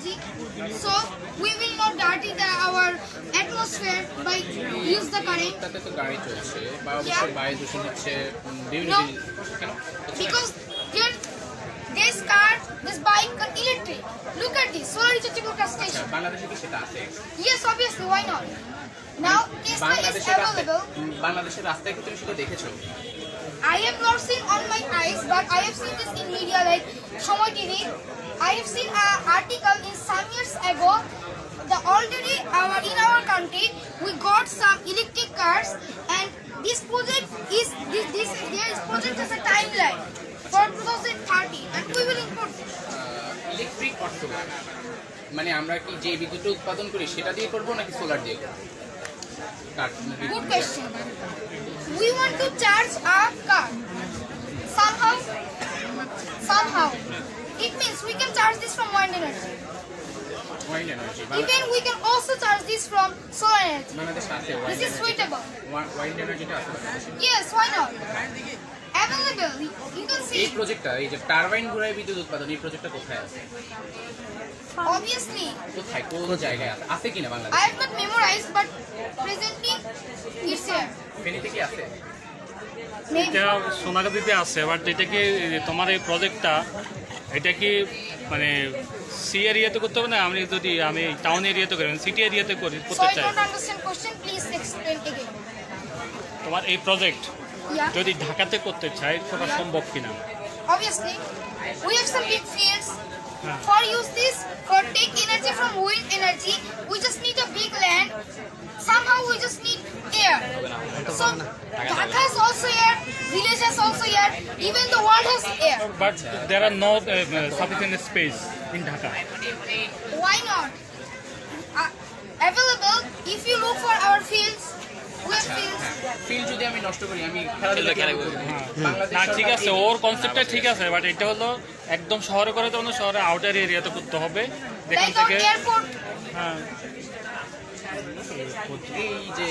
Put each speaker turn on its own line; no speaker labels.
energy, so we will not dirty our atmosphere by use the current.
তাতে তো গাড়ি চলছে বা অবশ্যই বায়ু দূষণ হচ্ছে বিভিন্ন
No.
জিনিস কেন
Because here, this car, this bike are electric. Look at this, solar rechargeable car station.
বাংলাদেশে কি সেটা আছে
Yes, obviously, why not? Now, Tesla is available.
বাংলাদেশের রাস্তায় কি তুমি সেটা দেখেছো
I have not seen on my eyes, but I have seen this in media like Shomoy TV. I have seen an article in some years ago. Already in our country we got some electric cars, and this project is this project has a timeline for 2030, and we will import it.
Electric or solar মানে আমরা কি যে বিদ্যুৎ উৎপাদন করি সেটা দিয়ে করবো নাকি সোলার দিয়ে করবো
Good question. We want to charge our car. Somehow. It means we can charge this from wind energy.
Wind energy
Even we can also charge this from solar energy.
বাংলাদেশে আছে
This is suitable.
ওয়াইন্ড এনার্জিটা আছে বাংলাদেশে
Yes, why not? Available. You can
এই
see.
প্রজেক্টটা এই যে turbine ঘোরায় বিদ্যুৎ উৎপাদন এই প্রজেক্টটা কোথায় আছে
Obviously,
কোথায় কোন জায়গায় আছে আছে কিনা
I
বাংলাদেশে
have not memorized, but presently it's here.
ফেনীতে কি আছে
Maybe.
এটা সোনাগাতিতে আছে, বাট এটা কি তোমার এই প্রজেক্টটা এটা কি মানে সি এরিয়াতে করতে হবে না? আমি টাউন এরিয়াতে করি, সিটি এরিয়াতে
So
করতে
I
চাই।
don't understand question. Please explain again.
তোমার এই প্রজেক্ট
Yeah.
যদি ঢাকাতে করতে চাই সেটা সম্ভব কিনা?
Obviously, we have some big fields. For use this, for take energy from wind energy, we just need a big land. Somehow we just need air. So Dhaka is also air, village is also air, even the world has air.
But there are no sufficient space in Dhaka.
Why not? Available if you look for our fields. We have fields.
ফিল যদি আমি নষ্ট করি আমি খেলাধুলা করবো বাংলাদেশ
না ঠিক
সরকার
আছে, ওর কনসেপ্টটা ঠিক আছে, বাট এটা হলো একদম শহরে করে তো না, শহরে আউটার এরিয়াতে করতে হবে যেখান
Like on
থেকে
airport.
হ্যাঁ
এই যে